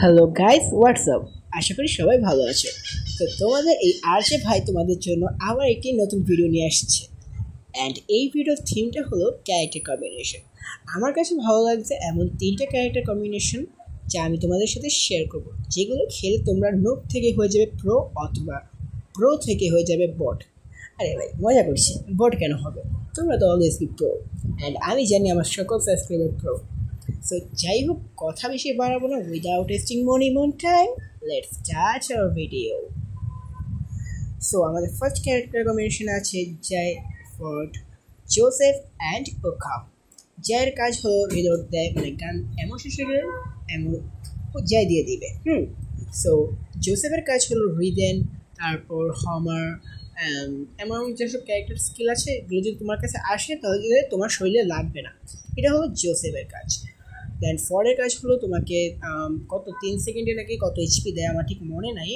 Hello guys, WhatsApp. আশা করি সবাই ভালো আছে। তো তোমাদের এই আরজে ভাই তোমাদের জন্য আবার একটি নতুন ভিডিও নিয়ে আসছে। অ্যান্ড এই ভিডিওর থিমটা হলো ক্যারেক্টার কম্বিনেশন। আমার কাছে ভালো লাগছে এমন 3টা ক্যারেক্টার কম্বিনেশন যা আমি তোমাদের সাথে শেয়ার করব, যেগুলো খেলে তোমরা নোব থেকে হয়ে যাবে প্রো, অথবা প্রো থেকে হয়ে যাবে বট। আরে ভাই মজা করছি, বট কেন হবে? তোমরা তো অলওয়েজলি প্রো, অ্যান্ড আমি জানি আমার সকল সাবস্ক্রাইবার প্রো। সো যাই হোক, কথা বেশি বাড়াবো না, without wasting money time, let's start our video. So আমাদের ফার্স্ট ক্যারেক্টার কম্বিনেশন আছে জয়, ফোর্ড, জোসেফ অ্যান্ড ওকা। জয়ের কাজ হলো রিলোড দেয়, মানে গান এমন শেষে এমন জয় দিয়ে দিবে। সো জোসেফের কাজ হলো রিদেন, তারপর হমার, এমন যেসব ক্যারেক্টার স্কিল আছে এগুলো যদি তোমার কাছে আসে তাহলে তোমার শরীরে লাগবে না। এটা হলো জোসেফের কাজ। দেন ফরের কাজ হলো তোমাকে কত 3 সেকেন্ডে নাকি কত এইচপি দেয় আমার ঠিক মনে নাই,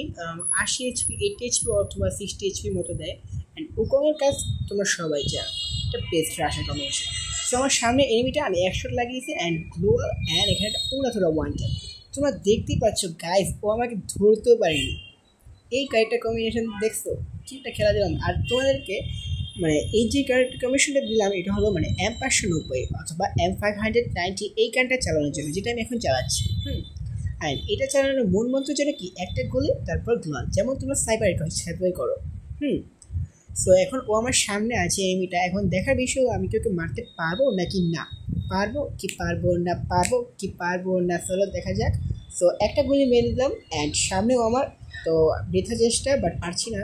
80 এইচপি, 80 এইচপি অথবা 60 এইচপি মতো দেয়। অ্যান্ড উকংয়ের কাজ তোমরা সবাই জানো, এটা বেস্ট রাশের কম্বিনেশন। সো আমার সামনে এনিমিটা আমি 100 লাগিয়েছি অ্যান্ড গ্লোয়াল, অ্যান্ড এখানে একটা পুরো ওয়ান টাইম। তোমরা দেখতেই পাচ্ছ গাইস, ও আমাকে ধরতেও পারিনি। এই ক্যারেক্টার কম্বিনেশন দেখছো, ঠিকটা খেলা দিলাম। আর তোমাদেরকে মানে এই যে ক্যারেক্টার কম্বিনেশনটা দিলাম এটা হলো মানে M590 অথবা M590 এই গানটা চালানোর জন্য, যেটা আমি এখন চালাচ্ছি। অ্যান্ড এটা চালানোর মূল মন্ত্র যেটা কি, একটা গোলে তারপর গ্লোয়াল, যেমন তোমরা সাইবার করো। সো এখন ও আমার সামনে আছে এমিটা। এখন দেখার বিষয় আমি কি ওকে মারতে পারবো নাকি না, পারবো কি পারবো না, চলো দেখা যাক। সো একটা গুলি মেরে দিলাম অ্যান্ড সামনেও আমার, তো বৃথা চেষ্টা, বাট পারছি না।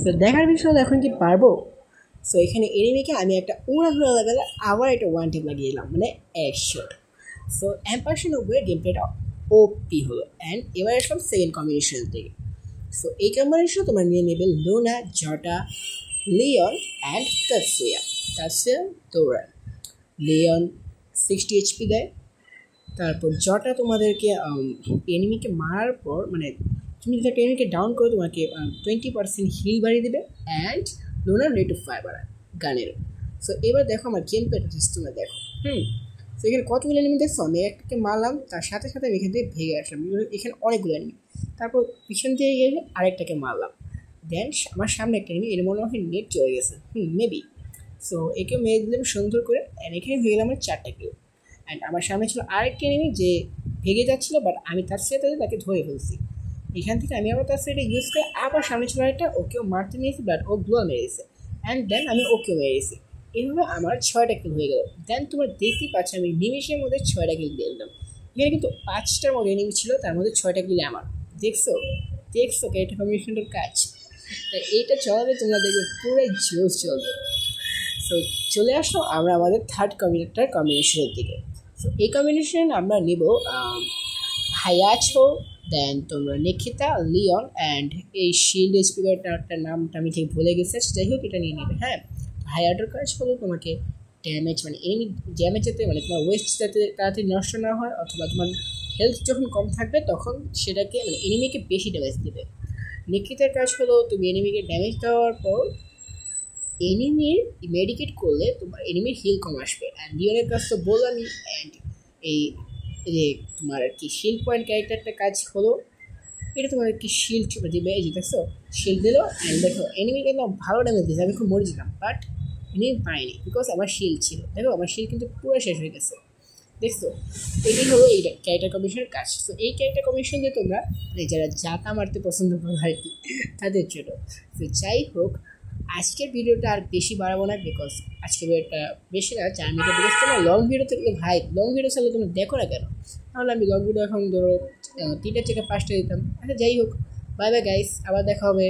সো দেখার বিষয় হলো এখন কি পারবো। সো এখানে এনিমিকে আমি একটা উড়া লাগালে আবার একটা ওয়ান টেপ লাগিয়ে দিলাম, মানে 100। সো M590 গেম প্লেটা ওপি হলো। অ্যান্ড এবার আসলাম সেকেন্ড কম্বিনেশন থেকে। সো এই কম্বিনেশন তোমার নিয়ে নেবে লুনা, জটা, লিওন অ্যান্ড তাৎসুয়া দৌড়ান। লিওন 60 এইচপি দেয়, তারপর জটা তোমাদেরকে এনিমিকে মারার পর, মানে তুমি যদি একটা এনিমিকে ডাউন করো তোমাকে 20% হিল বাড়িয়ে দেবে, and lunar rate of fire বাড়ায় গানেরও। সো এবার দেখো আমার গেম প্লেটা তোমরা দেখো। সো এখানে কতগুলো এনিমি দেখছো, আমি একটাকে মারলাম, তার সাথে সাথে আমি এখান থেকে ভেঙে আসলাম। এখানে অনেকগুলো এনিমি, তারপর পিছন দিয়ে গিয়ে আরেকটাকে মারলাম। দেন আমার সামনে একটা এনিমি, এর মনে হয় নেট চলে গেছে, মেবি। সো একে মেরে দিলাম সুন্দর করে, অ্যান্ড এখানে হয়ে গেলাম আমার 4টা কিল। অ্যান্ড আমার সামনে ছিল আরেকটা এনিমি যে ভেঙে যাচ্ছিলো, বাট আমি তার সাথে তাকে ধরে ফেলছি। এখান থেকে আমি আবার তার সাথে ইউজ করে আবার সামনে ছিল আরেকটা, ওকেও মারতে নিয়েছি, বাট ও গ্লোয়াল মেরেছে। অ্যান্ড দেন আমি ওকেও মেরেছি। এইভাবে আমার 6টা কিল হয়ে গেল। দেন তোমরা দেখতেই পাচ্ছ আমি নিমিশের মধ্যে 6টা কিল দিয়ে দিলাম। এখানে কিন্তু 5টার মধ্যে এনিমি ছিল, তার মধ্যে 6টা কিল আমার। দেখছো ক্যারেক্টার কম্বিনেশনটার কাজ। তাই এইটা চলাবে তোমরা দেখবে পুরো জোশ চলবে। সো চলে আসলো আমরা আমাদের থার্ড ক্যারেক্টার কম্বিনেশনের দিকে। সো এই কম্বিনেশন আমরা নিব হায়াছো, দেন তোমরা নিকিতা, লিওন, অ্যান্ড এই শিল্ড স্পিকারটার নামটা আমি ঠিক ভুলে গেছি, যাই হোক এটা নিয়ে নেবে। হায়াটোর কাজ হলো তোমাকে ড্যামেজ, মানে এনিমি ড্যামেজ যাতে, মানে তোমার ওয়েস্ট যাতে তাড়াতাড়ি নষ্ট না হয়, অথবা তোমার হেলথ যখন কম থাকবে তখন সেটাকে, মানে এনিমিকে বেশি ড্যামেজ দেবে। নিকিতার কাজ হলো তুমি এনিমিকে ড্যামেজ দেওয়ার পর এনিমির মেডিকেট করলে তোমার এনিমির হিল কম আসবে। অ্যান্ড লিওনের কাজ তো বললামই। অ্যান্ড এই যে তোমার আর কি শিল্ড পয়েন্ট ক্যারেক্টারটা কাজ হলো, এটা তোমার কি শিল্ড দিবে, এই যে দেখছো শিল্ড দিল। অ্যান্ড দেখো এনিমি কিন্তু ভালো ড্যামেজ দিয়েছে, আমি খুব মরেছিলাম, বাট এনিমি পাইনি বিকজ আমার শিল্ড ছিল। দেখো আমার শিল্ড কিন্তু পুরো শেষ হয়ে গেছে, দেখছো। এটাই হলো এই ক্যারেক্টার কম্বিনেশনের কাজ। তো এই ক্যারেক্টার কম্বিনেশন দিয়ে তোমরা যারা জাতা মারতে পছন্দ করো আর কি, তাদের জন্য। তো যাই হোক, আজকের ভিডিওটা আর বেশি বাড়াবো না, বিকজ আজকের ভিডিওটা বেশি না 4 মিনিট, বিকজ তোমার লং ভিডিও থাকলে ভাই, লং ভিডিও চাইলে তোমরা দেখো না কেন? তাহলে আমি লং ভিডিও এখন ধরো 3টা থেকে 5টা দিতাম। আচ্ছা যাই হোক, বাই বাই গাইস, আবার দেখা হবে।